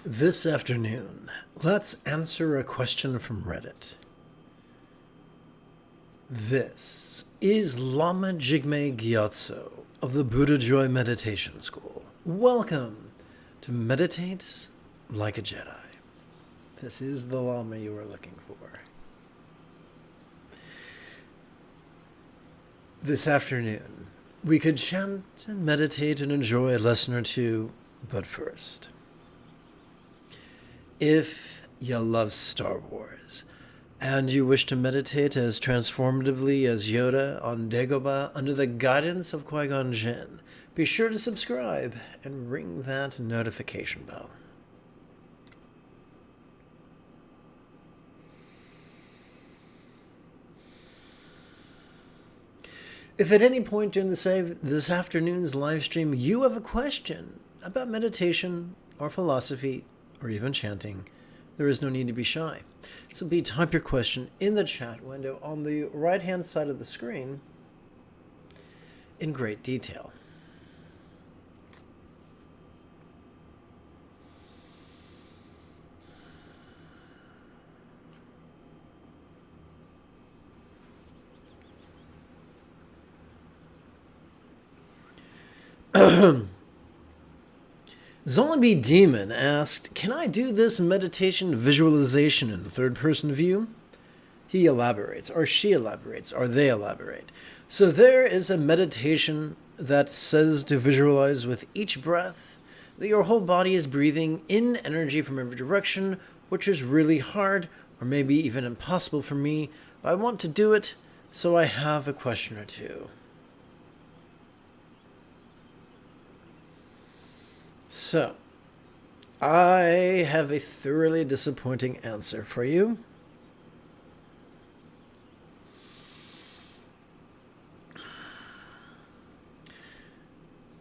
This afternoon, let's answer a question from Reddit. This is Lama Jigme Gyatso of the Buddha Joy Meditation School. Welcome to Meditate Like a Jedi. This is the Lama you were looking for. This afternoon, we could chant and meditate and enjoy a lesson or two, but first, if you love Star Wars and you wish to meditate as transformatively as Yoda on Dagobah under the guidance of Qui-Gon Jinn, be sure to subscribe and ring that notification bell. If at any point during this afternoon's live stream you have a question about meditation or philosophy or even chanting, there is no need to be shy. Simply type your question in the chat window on the right-hand side of the screen in great detail. Zombie Demon asked, can I do this meditation visualization in the third-person view? He elaborates, or she elaborates, or they elaborate. So there is a meditation that says to visualize with each breath that your whole body is breathing in energy from every direction, which is really hard, or maybe even impossible for me. I want to do it, so I have a question or two. So, I have a thoroughly disappointing answer for you.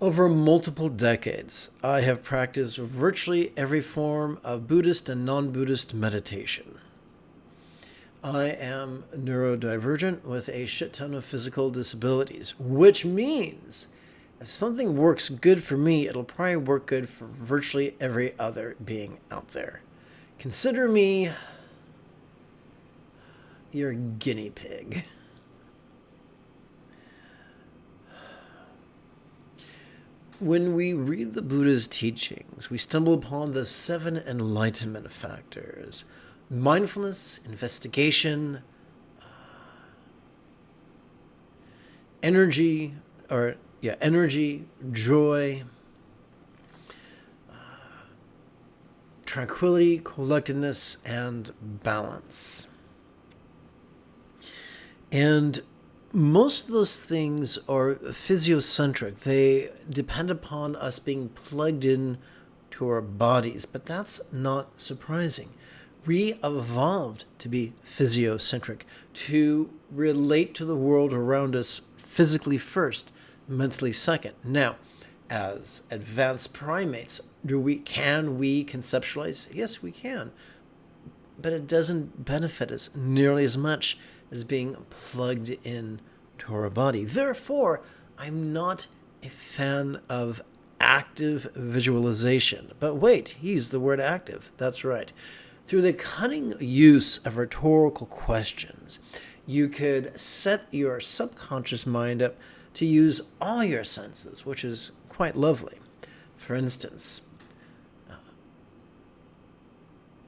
Over multiple decades, I have practiced virtually every form of Buddhist and non-Buddhist meditation. I am neurodivergent with a shit ton of physical disabilities, which means if something works good for me, it'll probably work good for virtually every other being out there. Consider me your guinea pig. When we read the Buddha's teachings, we stumble upon the 7 enlightenment factors: mindfulness, investigation, energy, joy, tranquility, collectedness, and balance. And most of those things are physiocentric. They depend upon us being plugged in to our bodies, but that's not surprising. We evolved to be physiocentric, to relate to the world around us physically first, mentally second. Now, as advanced primates, can we conceptualize? Yes, we can. But it doesn't benefit us nearly as much as being plugged in to our body. Therefore, I'm not a fan of active visualization. But wait, he used the word active. That's right. Through the cunning use of rhetorical questions, you could set your subconscious mind up to use all your senses, which is quite lovely. For instance,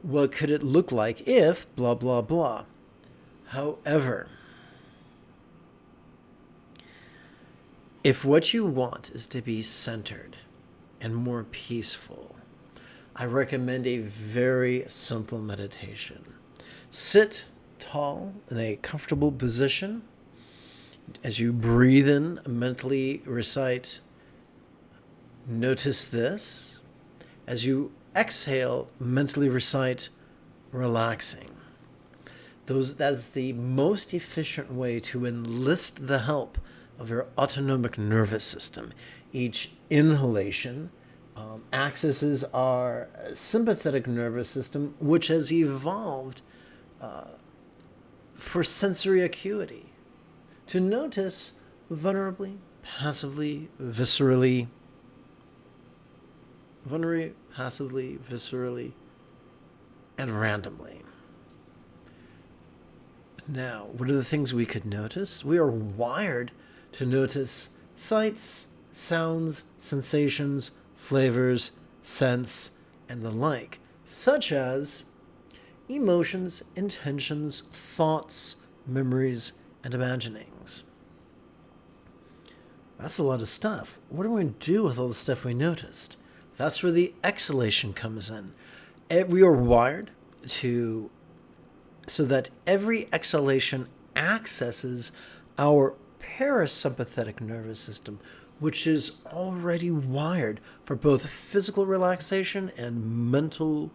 what could it look like if blah, blah, blah? However, if what you want is to be centered and more peaceful, I recommend a very simple meditation. Sit tall in a comfortable position. As you breathe in, mentally recite, notice this. As you exhale, mentally recite, relaxing. That is the most efficient way to enlist the help of your autonomic nervous system. Each inhalation accesses our sympathetic nervous system, which has evolved for sensory acuity, to notice vulnerably, passively, viscerally, vulnerably, passively, viscerally, and randomly. Now, what are the things we could notice? We are wired to notice sights, sounds, sensations, flavors, scents, and the like, such as emotions, intentions, thoughts, memories, and imaginings. That's a lot of stuff. What are we going to do with all the stuff we noticed? That's where the exhalation comes in. We are wired so that every exhalation accesses our parasympathetic nervous system, which is already wired for both physical relaxation and mental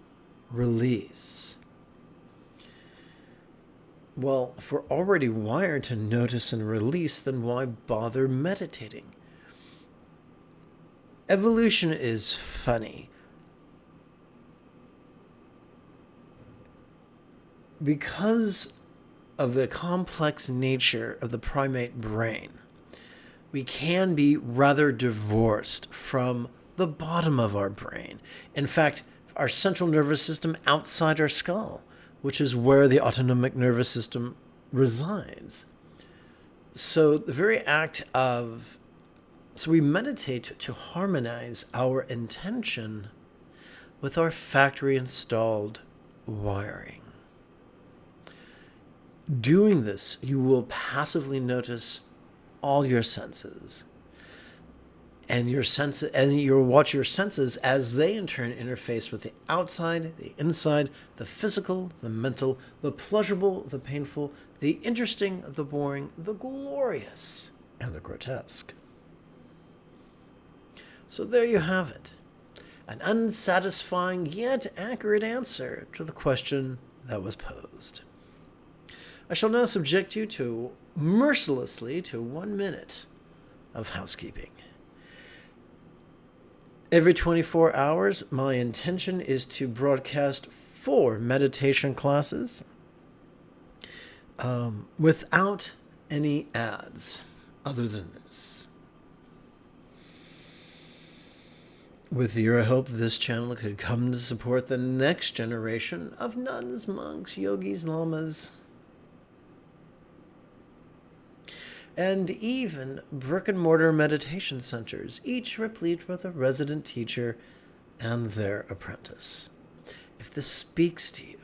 release. Well, if we're already wired to notice and release, then why bother meditating? Evolution is funny. Because of the complex nature of the primate brain, we can be rather divorced from the bottom of our brain. In fact, our central nervous system outside our skull, which is where the autonomic nervous system resides. So the very act of... So we meditate to harmonize our intention with our factory-installed wiring. Doing this, you will passively notice all your senses. And you'll watch your senses as they in turn interface with the outside, the inside, the physical, the mental, the pleasurable, the painful, the interesting, the boring, the glorious, and the grotesque. So there you have it. An unsatisfying yet accurate answer to the question that was posed. I shall now subject you mercilessly to 1 minute of housekeeping. Every 24 hours, my intention is to broadcast 4 meditation classes without any ads other than this. With your help, this channel could come to support the next generation of nuns, monks, yogis, lamas, and even brick-and-mortar meditation centers, each replete with a resident teacher and their apprentice. If this speaks to you,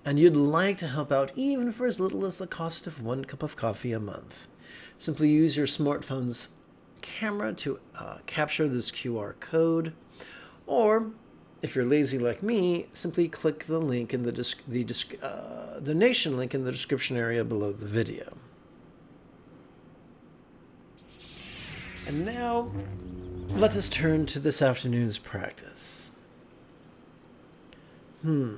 and you'd like to help out even for as little as the cost of 1 cup of coffee a month, simply use your smartphone's camera to capture this QR code, or if you're lazy like me, simply click the link in the donation link in the description area below the video. And now, let us turn to this afternoon's practice. There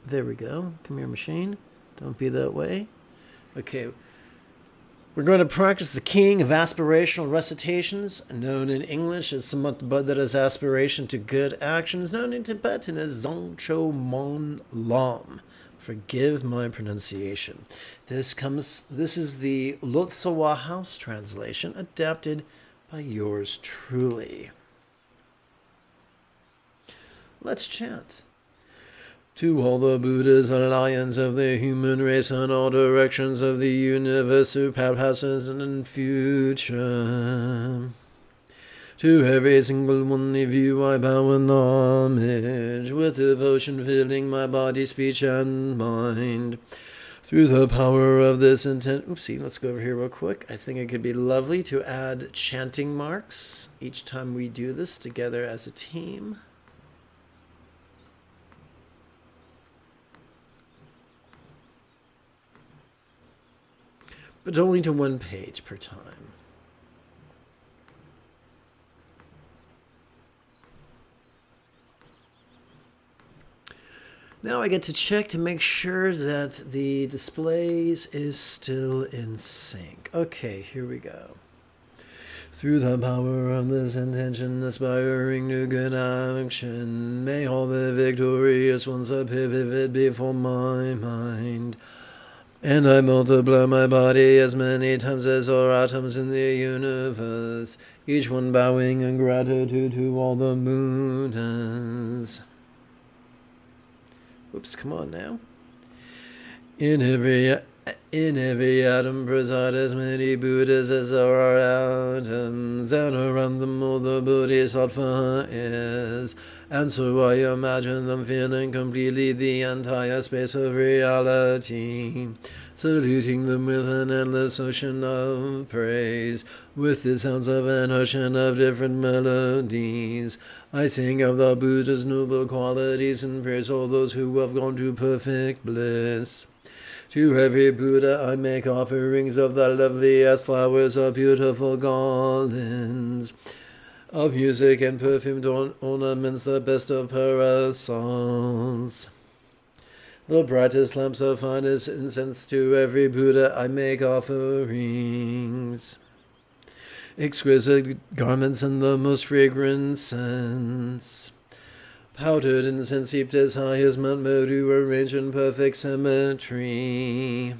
we go. Come here, machine. Don't be that way. Okay. We're going to practice the king of aspirational recitations, known in English as Samat Badara's aspiration to good actions, known in Tibetan as Zongcho Mon Lam. Forgive my pronunciation. This is the Lotsawa House translation, adapted by yours truly. Let's chant. To all the Buddhas and lions of the human race in all directions of the universe, through past and future. To every single one of you I bow in homage, with devotion filling my body, speech, and mind. Through the power of this intent... Oopsie, let's go over here real quick. I think it could be lovely to add chanting marks each time we do this together as a team. But only to 1 page per time. Now I get to check to make sure that the displays is still in sync. Okay, here we go. Through the power of this intention, aspiring to good action, may all the victorious ones appear vivid before my mind. And I multiply my body as many times as there are atoms in the universe, each one bowing in gratitude to all the Buddhas. Whoops, come on now. In every atom preside as many Buddhas as there are atoms, and around them all the Bodhisattva is. And so I imagine them filling completely the entire space of reality, saluting them with an endless ocean of praise, with the sounds of an ocean of different melodies. I sing of the Buddha's noble qualities and praise all those who have gone to perfect bliss. To every Buddha I make offerings of the loveliest flowers of beautiful garlands, of music and perfumed ornaments, the best of parasols. The brightest lamps of finest incense, to every Buddha I make offerings. Exquisite garments and the most fragrant scents. Powdered incense heaped as high as Mount Meru, arranged in perfect symmetry.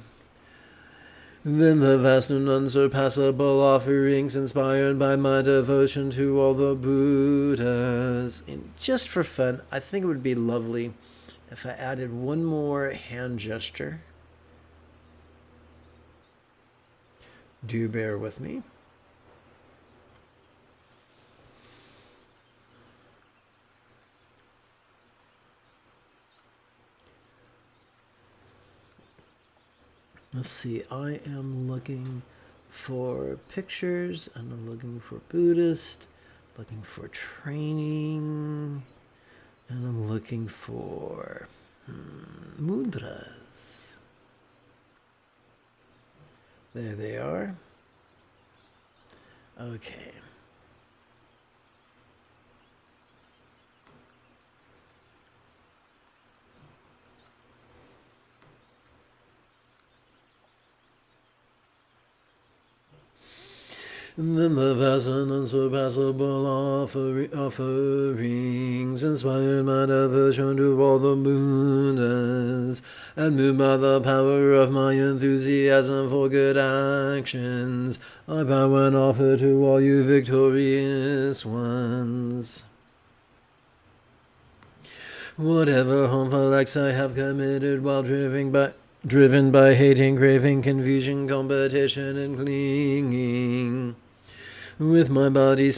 Then the vast and unsurpassable offerings inspired by my devotion to all the Buddhas. And just for fun, I think it would be lovely if I added one more hand gesture. Do bear with me. Let's see, I am looking for pictures, and I'm looking for Buddhist, looking for training, and I'm looking for mudras. There they are. Okay. And then the vast and unsurpassable offerings inspired my devotion to all the Buddhas, and moved by the power of my enthusiasm for good actions, I bow and offer to all you victorious ones. Whatever harmful acts I have committed while driven by hating, craving, confusion, competition, and clinging. With my body,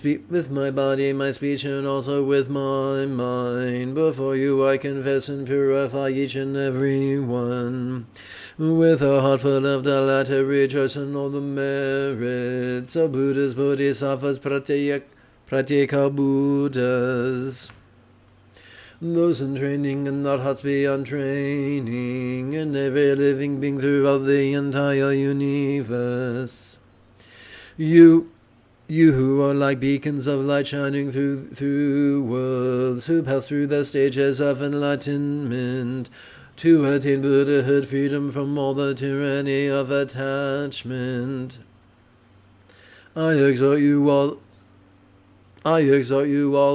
my speech, and also with my mind, before you I confess and purify each and every one. With a heart full of delight, I rejoice in all the merits of Buddhas, Bodhisattvas, Pratyeka Buddhas. Those in training and not hearts beyond training, and every living being throughout the entire universe. You who are like beacons of light shining through worlds, who pass through the stages of enlightenment, to attain Buddhahood, freedom from all the tyranny of attachment. I exhort you all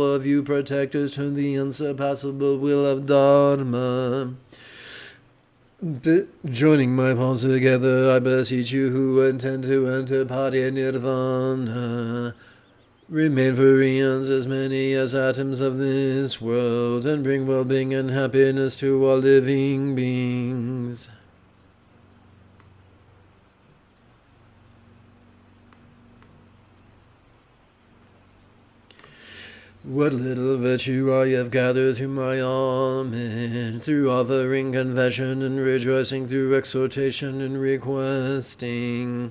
of you protectors, to the unsurpassable will of Dharma. Joining my palms together, I beseech you who intend to enter Nirvana, remain for eons as many as atoms of this world, and bring well-being and happiness to all living beings. What little virtue I have gathered through my homage, through offering confession and rejoicing, through exhortation and requesting,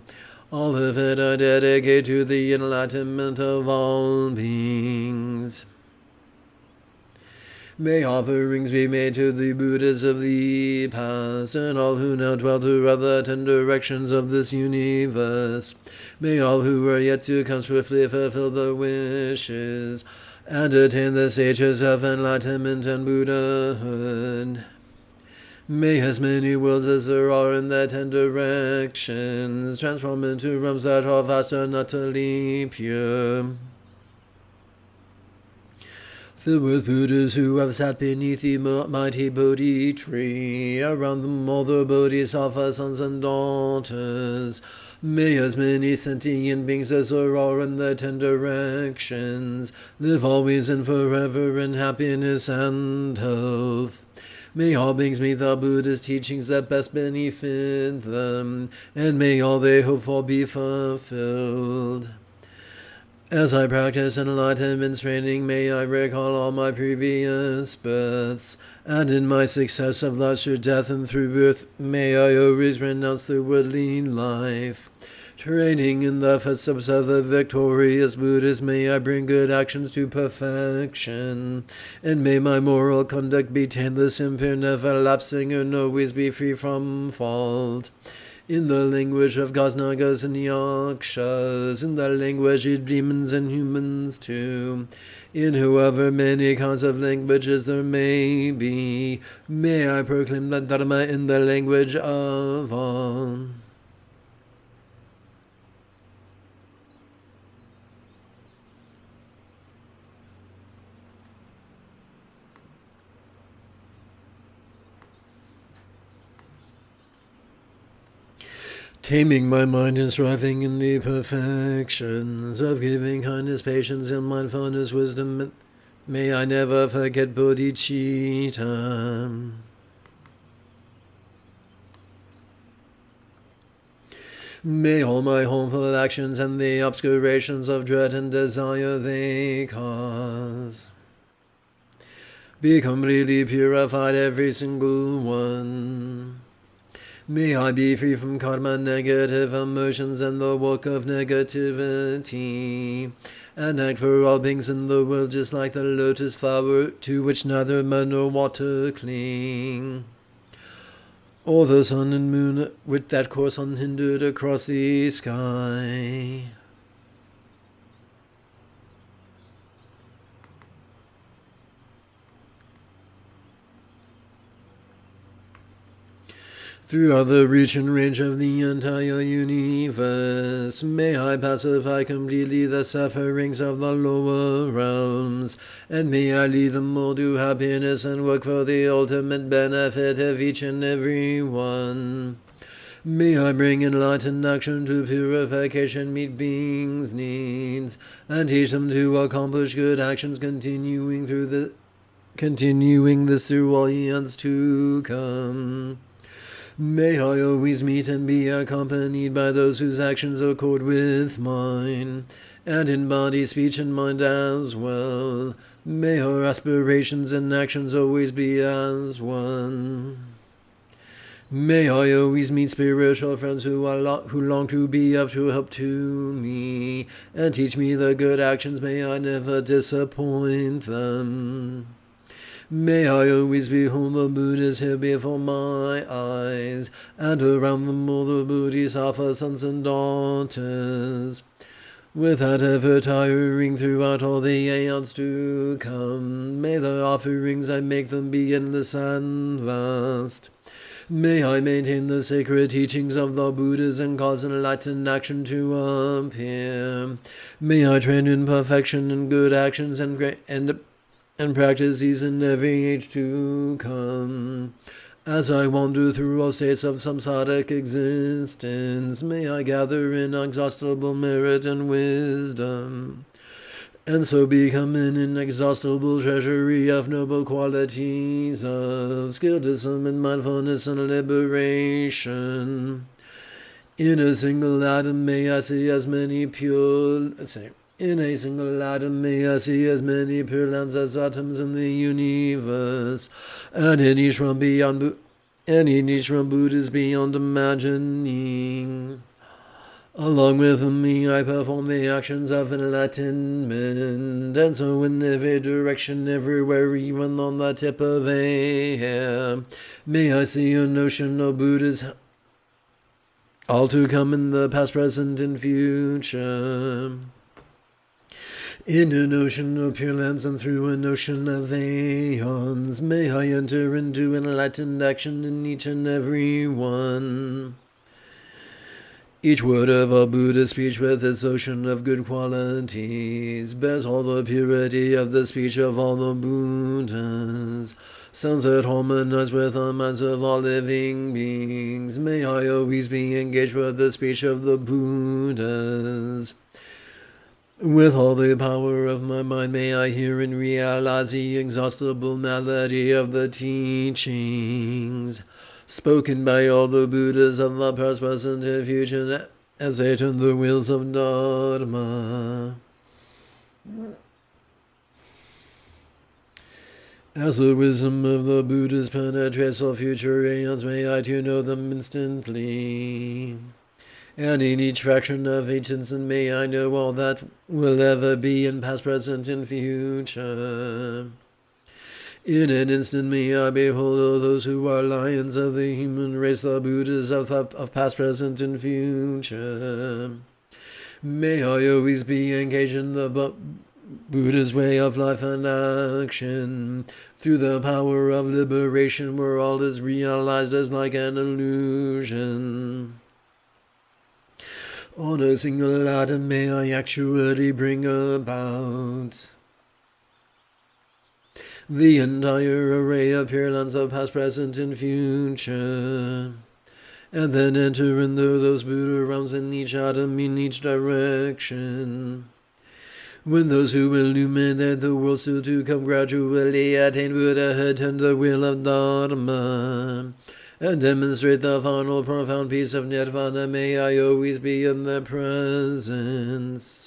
all of it I dedicate to the enlightenment of all beings. May offerings be made to the Buddhas of the past, and all who now dwell throughout the 10 directions of this universe. May all who are yet to come swiftly fulfill their wishes, and attain the stages of enlightenment and Buddhahood. May as many worlds as there are in the 10 directions transform into realms that are vast and utterly pure. filled with Buddhas who have sat beneath the mighty Bodhi tree. Around them all the Bodhisattva sons and daughters. May as many sentient beings as there are in the 10 directions live always and forever in happiness and health. May all beings meet the Buddha's teachings that best benefit them, and may all they hope for be fulfilled. As I practice enlightenment training, may I recall all my previous births, and in my success of life through death and through birth, may I always renounce the worldly life. Training in the footsteps of the victorious Buddhas, may I bring good actions to perfection, and may my moral conduct be taintless, impure, never lapsing, and always be free from fault. In the language of gods, nagas, and yakshas, in the language of demons and humans too, in however many kinds of languages there may be, may I proclaim the Dharma in the language of all. Taming my mind and striving in the perfections of giving kindness, patience, and mindfulness, wisdom. May I never forget bodhicitta. May all my harmful actions and the obscurations of dread and desire they cause be completely purified, every single one. May I be free from karma, negative emotions, and the work of negativity, and act for all beings in the world just like the lotus flower to which neither mud nor water cling, or the sun and moon with that course unhindered across the sky. Throughout the reach and range of the entire universe, may I pacify completely the sufferings of the lower realms, and may I lead them all to happiness and work for the ultimate benefit of each and every one. May I bring enlightened action to purification, meet beings' needs, and teach them to accomplish good actions, continuing this through all eons to come. May I always meet and be accompanied by those whose actions accord with mine, and in body, speech, and mind as well. May our aspirations and actions always be as one. May I always meet spiritual friends who long to be of true help to me, and teach me the good actions. May I never disappoint them. May I always behold the Buddhas here before my eyes, and around them all the Bodhisattva sons and daughters, without ever tiring throughout all the aeons to come. May the offerings I make them be endless and vast. May I maintain the sacred teachings of the Buddhas and cause enlightened action to appear. May I train in perfection and good actions and practice these in every age to come. As I wander through all states of samsaric existence, may I gather inexhaustible merit and wisdom, and so become an inexhaustible treasury of noble qualities of skill, discernment, mindfulness, and liberation. In a single atom may I see as many pure... In a single atom may I see as many pure lands as atoms in the universe, and in each one Buddhas beyond imagining. Along with me I perform the actions of enlightenment, and so in every direction, everywhere, even on the tip of a hair, may I see a notion of Buddhas all to come in the past, present, and future. In an ocean of pure lands and through an ocean of aeons, may I enter into enlightened action in each and every one. Each word of a Buddha's speech with its ocean of good qualities bears all the purity of the speech of all the Buddhas. Sounds that harmonize with the minds of all living beings. May I always be engaged with the speech of the Buddhas. With all the power of my mind may I hear and realize the inexhaustible melody of the teachings spoken by all the Buddhas of the past, present, and future as they turn the wheels of Dharma. As the wisdom of the Buddhas penetrates all future aeons, may I too know them instantly. And in each fraction of each instant may I know all that will ever be in past, present, and future. In an instant may I behold all those who are lions of the human race, the Buddhas of past, present, and future. May I always be engaged in the Buddha's way of life and action, through the power of liberation, where all is realized as like an illusion. On a single atom may I actually bring about the entire array of pure lands of past, present, and future, and then enter into those Buddha realms in each atom, in each direction. When those who illuminate the world still to come gradually attain Buddhahood, turn the wheel of Dharma, and demonstrate the final profound peace of Nirvana, may I always be in their presence.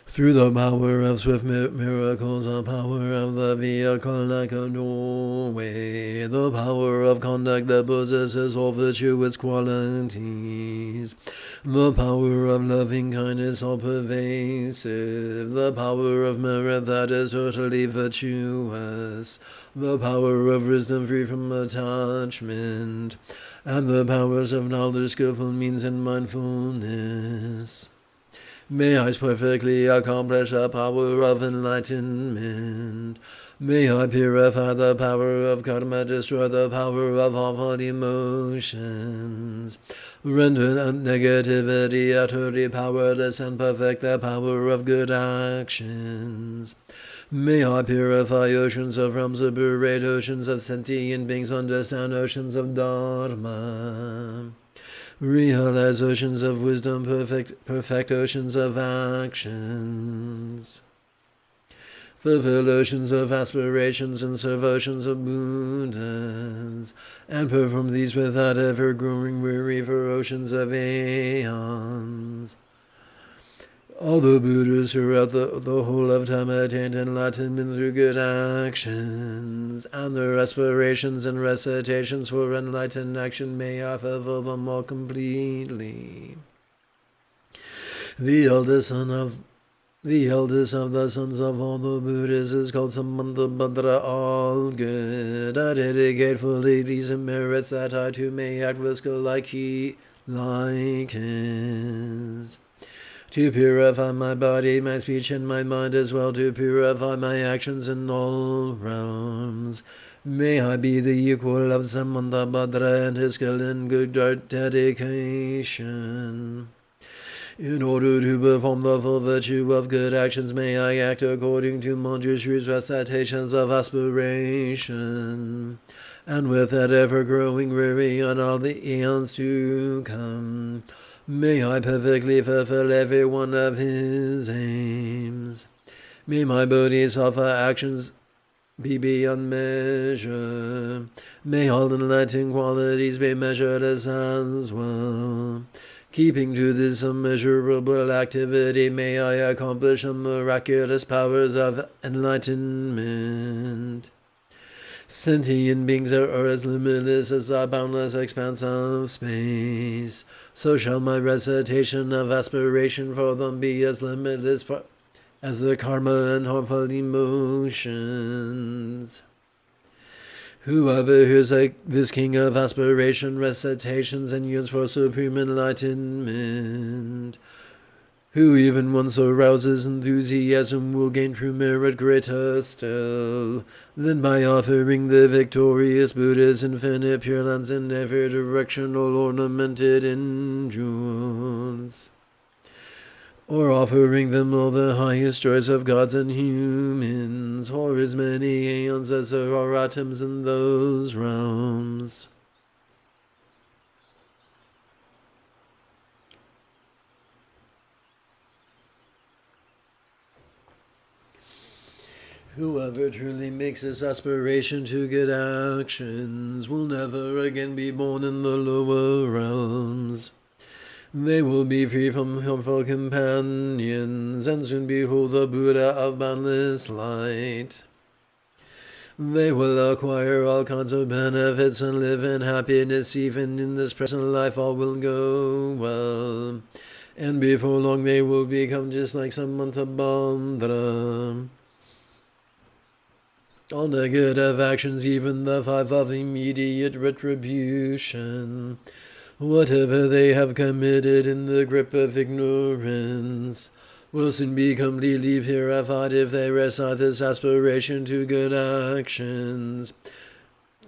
Through the power of swift miracles, the power of the vehicle like a doorway, the power of conduct that possesses all virtuous qualities, the power of loving kindness all pervasive, the power of merit that is totally virtuous, the power of wisdom free from attachment, and the powers of knowledge, skillful means, and mindfulness. May I perfectly accomplish the power of enlightenment. May I purify the power of karma, destroy the power of harmful emotions, render negativity utterly powerless, and perfect the power of good actions. May I purify oceans of realms, liberate oceans of sentient beings, understand oceans of Dharma, realize oceans of wisdom, perfect oceans of actions, fulfill oceans of aspirations, and serve oceans of Buddhas, and perform these without ever growing weary for oceans of aeons. All the Buddhas throughout the whole of time attained enlightenment through good actions, and their aspirations and recitations for enlightened action may I fulfill them all completely. The eldest of the sons of all the Buddhas is called Samanthabhadra, all good. I dedicate fully these merits that I too may act with skill like he is. To purify my body, my speech, and my mind, as well to purify my actions in all realms. May I be the equal of Samanthabhadra and his skill in good dedication. In order to perform the full virtue of good actions, may I act according to Manjushri's recitations of aspiration, and with that ever-growing weary on all the eons to come, may I perfectly fulfill every one of his aims. May my bodhisattva actions be beyond measure. May all enlightened qualities be measured as well. Keeping to this immeasurable activity, may I accomplish the miraculous powers of enlightenment. Sentient beings are as limitless as the boundless expanse of space. So shall my recitation of aspiration for them be as limitless as the karma and harmful emotions. Whoever hears like this king of aspiration recitations and yearns for supreme enlightenment, who even once arouses enthusiasm will gain true merit greater still than by offering the victorious Buddha's infinite pure lands in every direction all ornamented in jewels, or offering them all the highest joys of gods and humans, or as many aeons as there are atoms in those realms. Whoever truly makes this aspiration to good actions will never again be born in the lower realms. They will be free from harmful companions and soon behold the Buddha of boundless light. They will acquire all kinds of benefits and live in happiness. Even in this present life all will go well, and before long they will become just like Samantabhadra. All negative actions, even the 5 of immediate retribution, whatever they have committed in the grip of ignorance, will soon be completely purified if they recite this aspiration to good actions.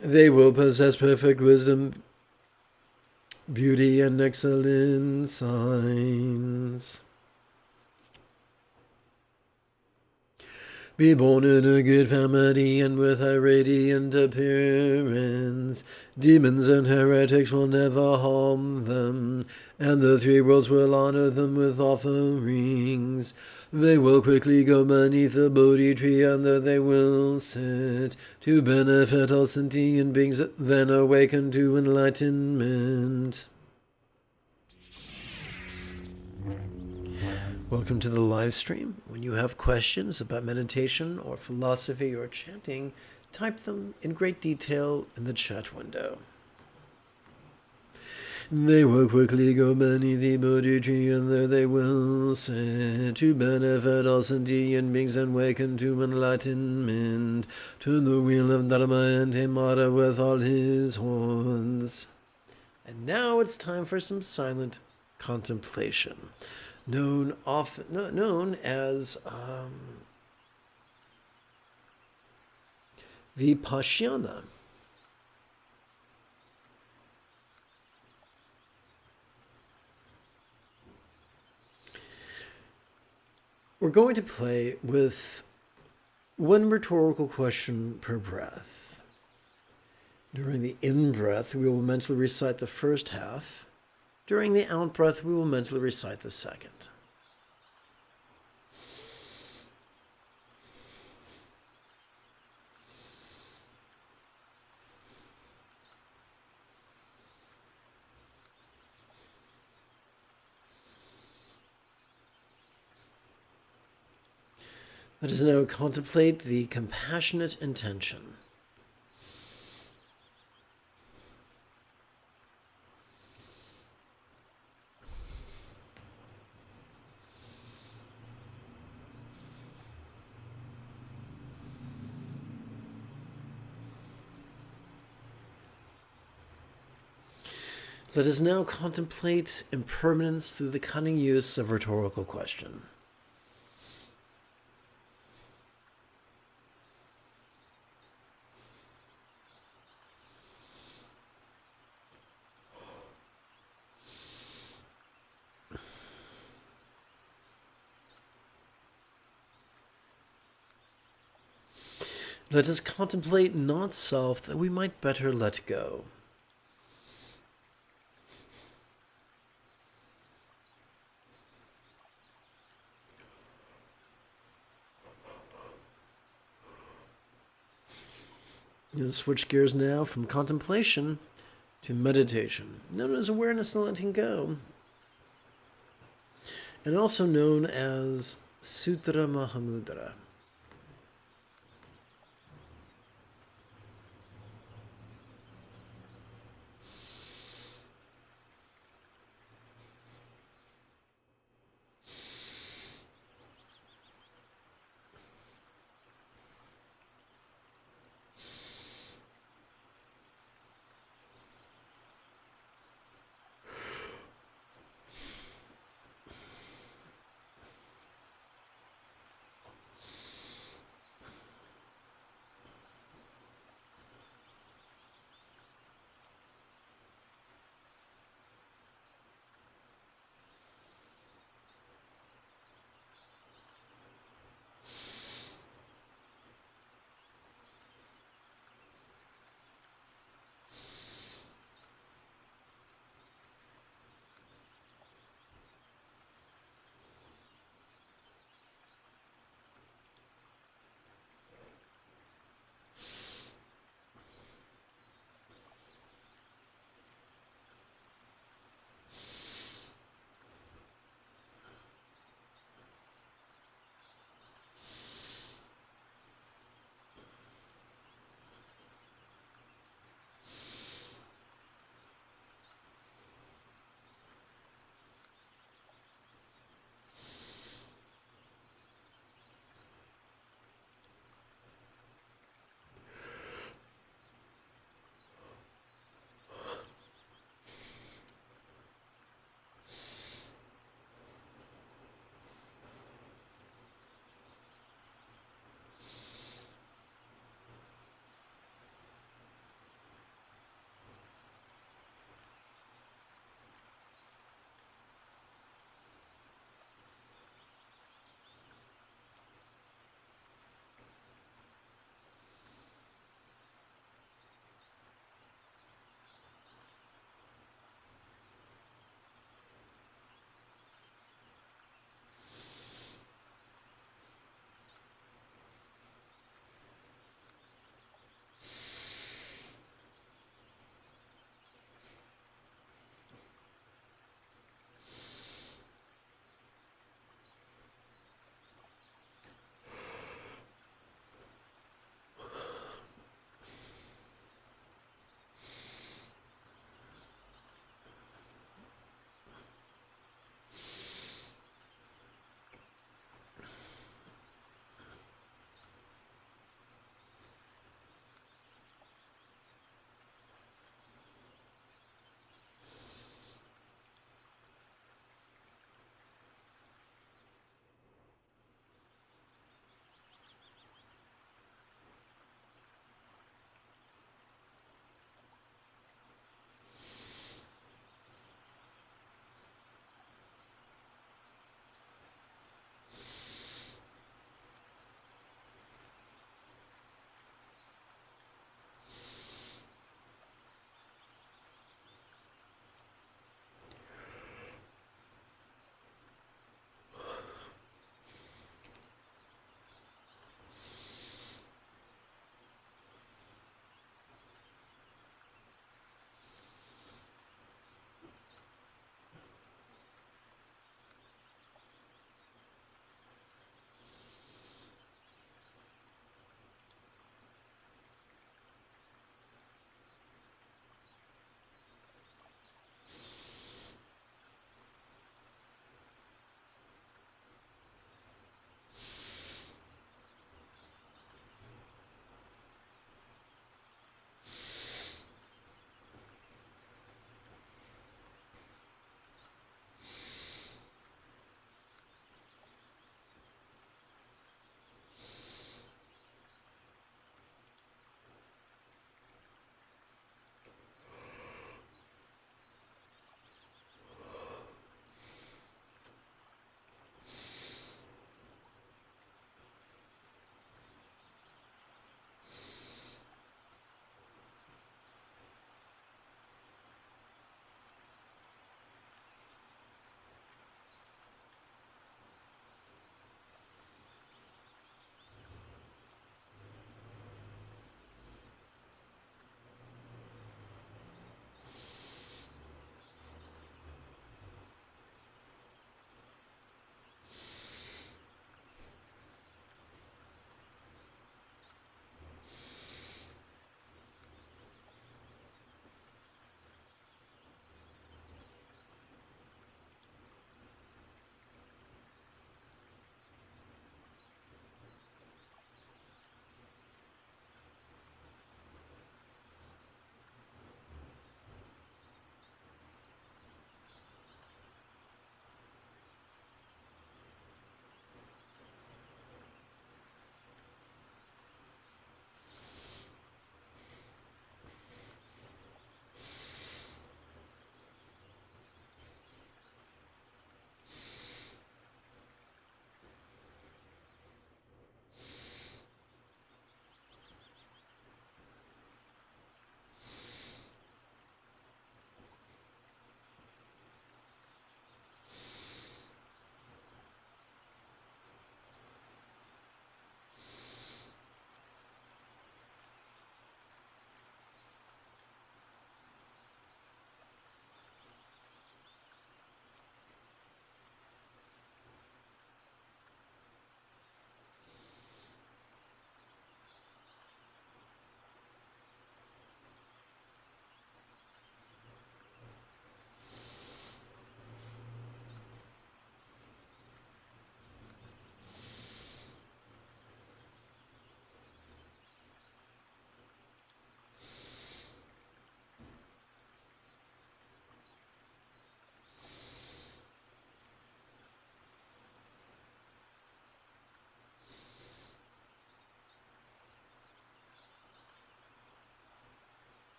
They will possess perfect wisdom, beauty, and excellent signs. Be born in a good family and with a radiant appearance. Demons and heretics will never harm them, and the 3 worlds will honor them with offerings. They will quickly go beneath the Bodhi tree, and there they will sit, to benefit all sentient beings, then awaken to enlightenment. Welcome to the live stream. When you have questions about meditation or philosophy or chanting, type them in great detail in the chat window. They will quickly go beneath the Bodhi tree, and there they will sit, to benefit all sentient beings and awaken to enlightenment. Turn the wheel of Dharma and Temara with all his horns. And now it's time for some silent contemplation, known as Vipassana. We're going to play with one rhetorical question per breath. During the in-breath, we will mentally recite the first half. During the out-breath, we will mentally recite the second. Let us now contemplate the compassionate intention. Let us now contemplate impermanence through the cunning use of rhetorical question. Let us contemplate not self that we might better let go. Let's switch gears now from contemplation to meditation, known as awareness and letting go, and also known as Sutra Mahamudra.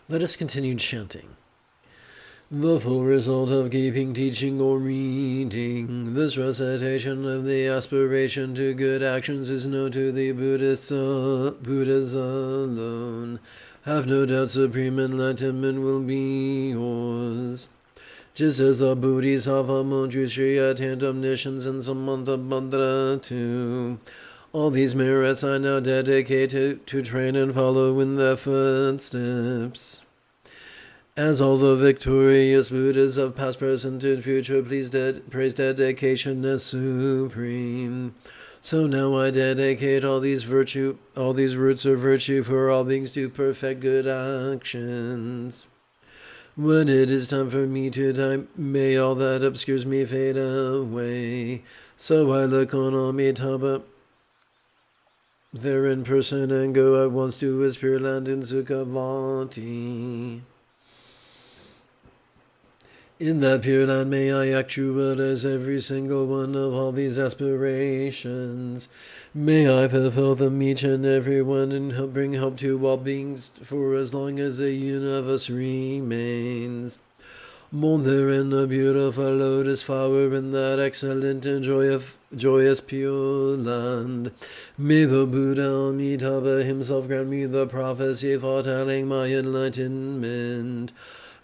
Let us continue chanting. The full result of keeping, teaching, or reading this recitation of the aspiration to good actions is known to the Buddhists alone. Have no doubt supreme enlightenment will be yours. Just as the Bodhisattva Manjushri attained omniscience and Samantabhadra too. All these merits I now dedicate to train and follow in their footsteps. As all the victorious Buddhas of past, present, and future praise dedication as supreme, so now I dedicate all these roots of virtue for all beings to perfect good actions. When it is time for me to die, may all that obscures me fade away. So I look on Amitabha there in person and go at once to his pure land in Sukhavati. In that pure land may I actualize every single one of all these aspirations. May I fulfill them each and every one and bring help to all beings for as long as the universe remains. Mold therein a beautiful lotus flower in that excellent and joyous pure land. May the Buddha Amitabha himself grant me the prophecy foretelling my enlightenment.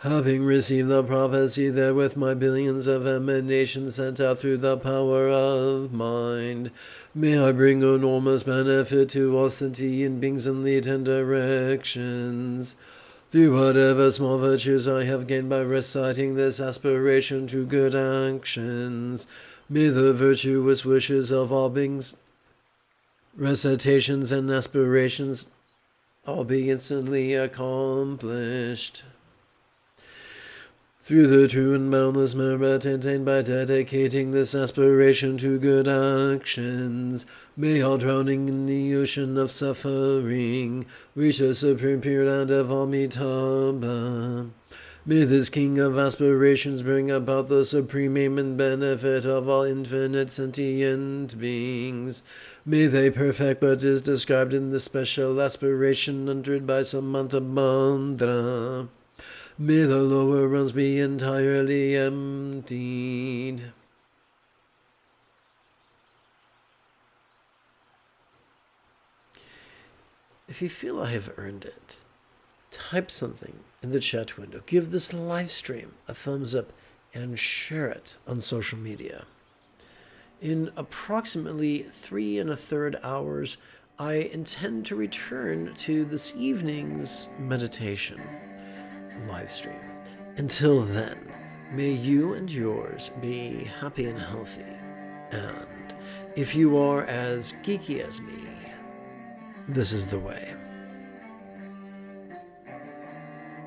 Having received the prophecy therewith my billions of emanations sent out through the power of mind, may I bring enormous benefit to all sentient beings in the 10 directions. Through whatever small virtues I have gained by reciting this aspiration to good actions, may the virtuous wishes of all beings, recitations and aspirations all be instantly accomplished. Through the true and boundless merit attained by dedicating this aspiration to good actions, may all drowning in the ocean of suffering reach the supreme pure land of Amitabha. May this king of aspirations bring about the supreme aim and benefit of all infinite sentient beings. May they perfect what is described in the special aspiration uttered by Samantabhadra. May the lower realms be entirely emptied. If you feel I have earned it, type something in the chat window. Give this live stream a thumbs up and share it on social media. In approximately 3 1/3 hours, I intend to return to this evening's meditation live stream. Until then, may you and yours be happy and healthy. And if you are as geeky as me, this is the way.